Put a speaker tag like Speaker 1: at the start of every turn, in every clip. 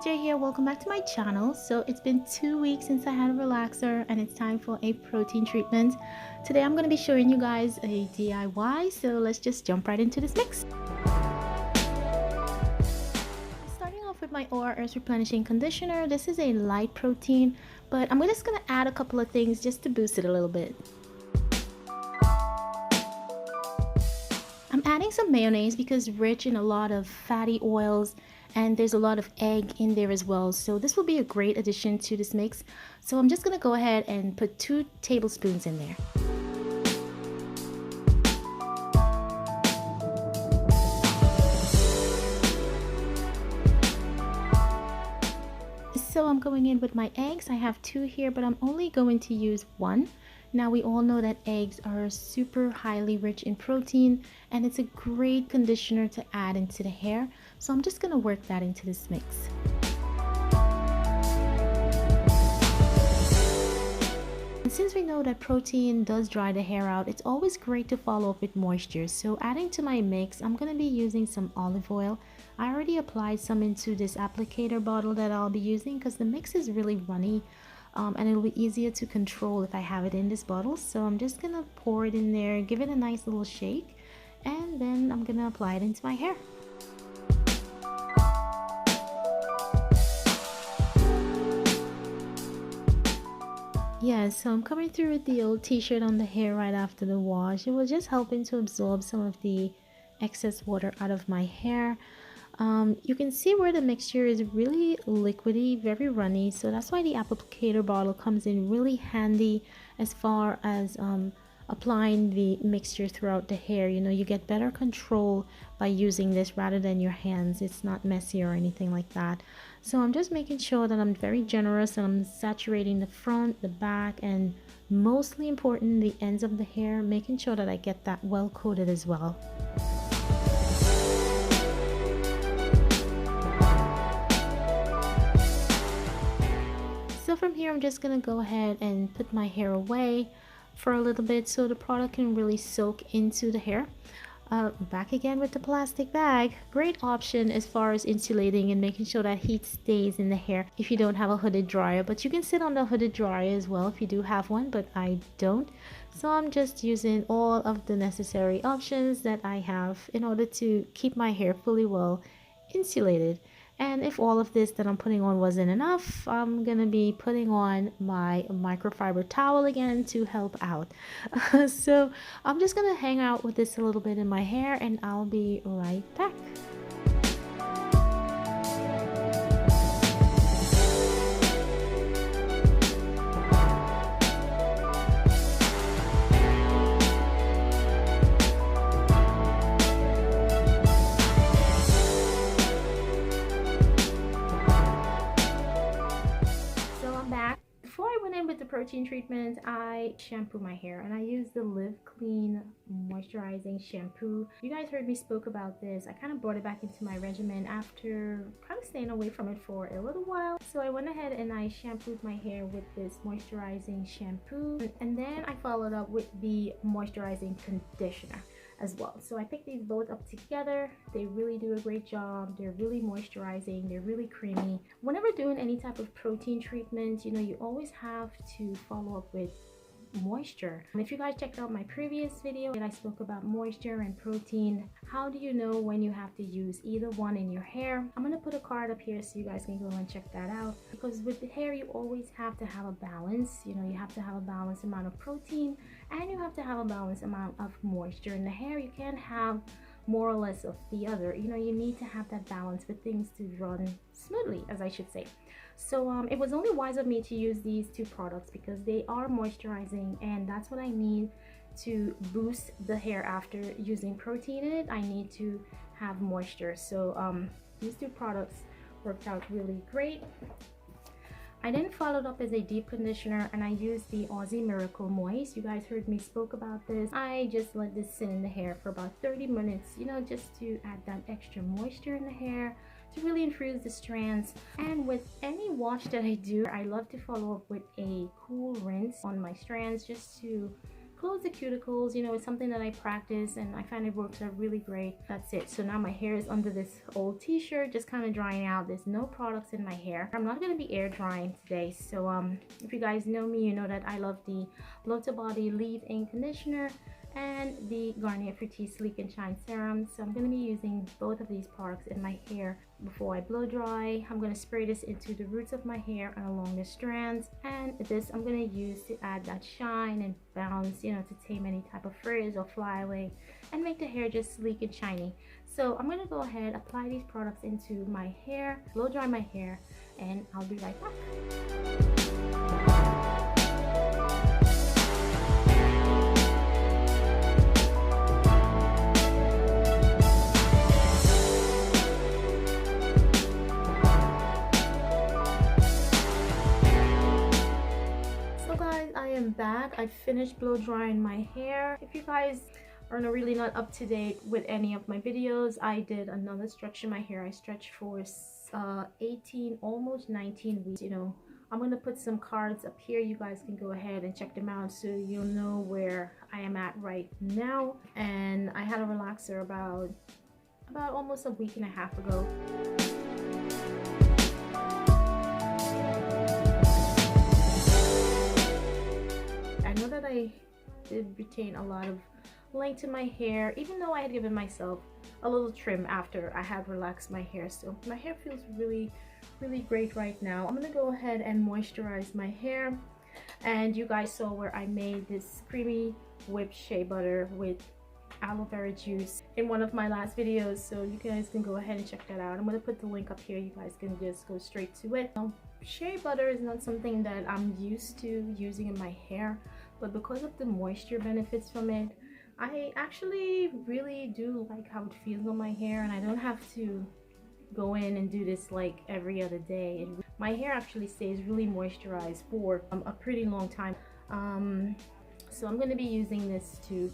Speaker 1: VickyJ here. Welcome back to my channel. So it's been 2 weeks since I had a relaxer and it's time for a protein treatment. Today I'm going to be showing you guys a DIY, so let's just jump right into this mix. Starting off with my ORS replenishing conditioner. This is a light protein, but I'm just going to add a couple of things just to boost it a little bit. I'm adding some mayonnaise because it's rich in a lot of fatty oils and there's a lot of egg in there as well, so this will be a great addition to this mix. So I'm just going to go ahead and put 2 tablespoons in there. So I'm going in with my eggs. I have 2 here, but I'm only going to use 1. Now we all know that eggs are super highly rich in protein and it's a great conditioner to add into the hair. So I'm just going to work that into this mix. And since we know that protein does dry the hair out, it's always great to follow up with moisture. So adding to my mix, I'm going to be using some olive oil. I already applied some into this applicator bottle that I'll be using because the mix is really runny. And it'll be easier to control if I have it in this bottle. So I'm just gonna pour it in there, give it a nice little shake, and then I'm gonna apply it into my hair. Yeah, so I'm coming through with the old t-shirt on the hair right after the wash. It was just helping to absorb some of the excess water out of my hair. You can see where the mixture is really liquidy, very runny, so that's why the applicator bottle comes in really handy as far as applying the mixture throughout the hair. You know, you get better control by using this rather than your hands. It's not messy or anything like that. So I'm just making sure that I'm very generous and I'm saturating the front, the back, and mostly important, the ends of the hair, making sure that I get that well coated as well. So from here, I'm just going to go ahead and put my hair away for a little bit so the product can really soak into the hair. Back again with the plastic bag. Great option as far as insulating and making sure that heat stays in the hair if you don't have a hooded dryer. But you can sit on the hooded dryer as well if you do have one, but I don't. So I'm just using all of the necessary options that I have in order to keep my hair fully well insulated. And if all of this that I'm putting on wasn't enough, I'm gonna be putting on my microfiber towel again to help out. So I'm just gonna hang out with this a little bit in my hair and I'll be right back. Before I went in with the protein treatment, I shampoo my hair and I use the Live Clean Moisturizing Shampoo. You guys heard me spoke about this. I kind of brought it back into my regimen after kind of staying away from it for a little while. So I went ahead and I shampooed my hair with this moisturizing shampoo, and then I followed up with the moisturizing conditioner as well. So I picked these both up together. They really do a great job. They're really moisturizing. They're really creamy. Whenever doing any type of protein treatment, you know, you always have to follow up with moisture. And if you guys checked out my previous video and I spoke about moisture and protein, how do you know when you have to use either one in your hair? I'm gonna put a card up here so you guys can go and check that out, because with the hair you always have to have a balance. You know, you have to have a balanced amount of protein and you have to have a balanced amount of moisture in the hair. You can't have more or less of the other. You know, you need to have that balance for things to run smoothly, as I should say. So it was only wise of me to use these 2 products because they are moisturizing, and that's what I need to boost the hair after using protein in it. I need to have moisture. So these 2 products worked out really great. I then followed up as a deep conditioner and I used the Aussie Miracle Moist. You guys heard me spoke about this. I just let this sit in the hair for about 30 minutes, you know, just to add that extra moisture in the hair, to really infuse the strands. And with any wash that I do, I love to follow up with a cool rinse on my strands just to close the cuticles. You know, it's something that I practice and I find it works out really great. That's it. So now my hair is under this old t-shirt, just kind of drying out. There's no products in my hair. I'm not going to be air drying today. So if you guys know me, you know that I love the Lotta Body leave-in conditioner and the Garnier Fructis Sleek and Shine Serum. So I'm going to be using both of these products in my hair before I blow dry. I'm going to spray this into the roots of my hair and along the strands, and this I'm going to use to add that shine and bounce, you know, to tame any type of frizz or fly away and make the hair just sleek and shiny. So I'm going to go ahead, apply these products into my hair, blow dry my hair, and I'll be right back. Back, I finished blow drying my hair. If you guys are really not up to date with any of my videos, I did another stretch in my hair. I stretched for 18, almost 19 weeks. You know, I'm gonna put some cards up here. You guys can go ahead and check them out so you'll know where I am at right now. And I had a relaxer about almost a week and a half ago. I know that I did retain a lot of length to my hair, even though I had given myself a little trim after I had relaxed my hair. So my hair feels really great right now. I'm gonna go ahead and moisturize my hair, and you guys saw where I made this creamy whipped shea butter with aloe vera juice in one of my last videos, so you guys can go ahead and check that out. I'm gonna put the link up here. You guys can just go straight to it. Shea butter is not something that I'm used to using in my hair, but because of the moisture benefits from it, I actually really do like how it feels on my hair, and I don't have to go in and do this like every other day. My hair actually stays really moisturized for a pretty long time. So I'm going to be using this to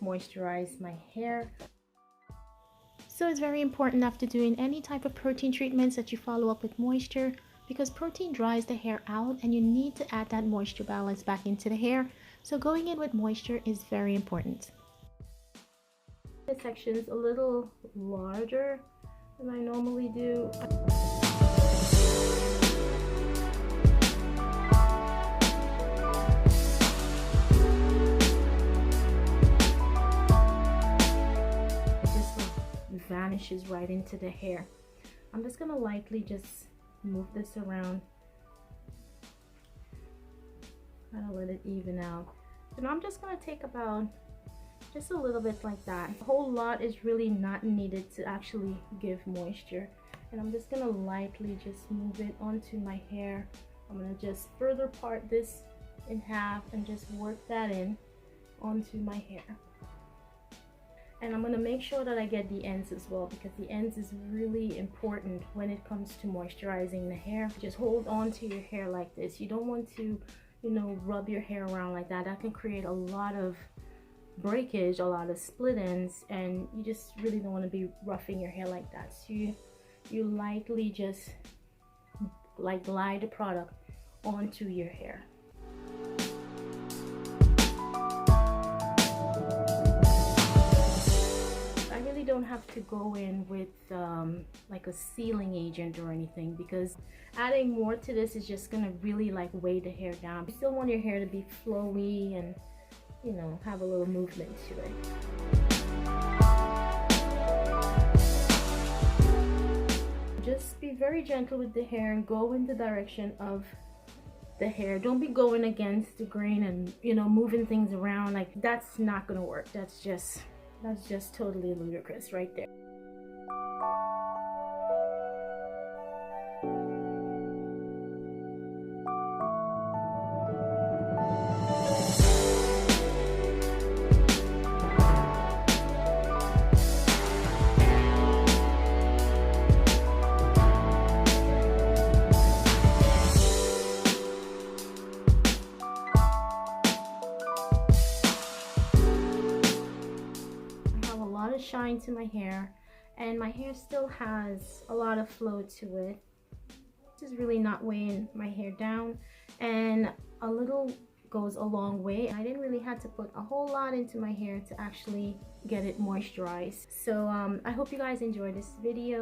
Speaker 1: moisturize my hair. So it's very important after doing any type of protein treatments that you follow up with moisture, because protein dries the hair out and you need to add that moisture balance back into the hair. So going in with moisture is very important. This section is a little larger than I normally do. It just vanishes right into the hair. I'm just gonna lightly just move this around. Kind of let it even out. So now I'm just gonna take about just a little bit like that. A whole lot is really not needed to actually give moisture, and I'm just gonna lightly just move it onto my hair. I'm gonna just further part this in half and just work that in onto my hair. And I'm gonna make sure that I get the ends as well, because the ends is really important when it comes to moisturizing the hair. Just hold on to your hair like this. You don't want to, you know, rub your hair around like that. That can create a lot of breakage, a lot of split ends, and you just really don't want to be roughing your hair like that. So you lightly just like glide the product onto your hair. I really don't have to go in with like a sealing agent or anything, because adding more to this is just gonna really like weigh the hair down. You still want your hair to be flowy and, you know, have a little movement to it. Just be very gentle with the hair and go in the direction of the hair. Don't be going against the grain and, you know, moving things around. Like, that's not gonna work. That's just totally ludicrous right there. Shine to my hair, and my hair still has a lot of flow to it. This is really not weighing my hair down, and a little goes a long way. I didn't really have to put a whole lot into my hair to actually get it moisturized. So I hope you guys enjoyed this video.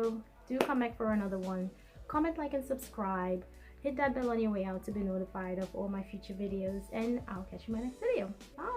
Speaker 1: Do come back for another one. Comment, like, and subscribe. Hit that bell on your way out to be notified of all my future videos, and I'll catch you in my next video. Bye.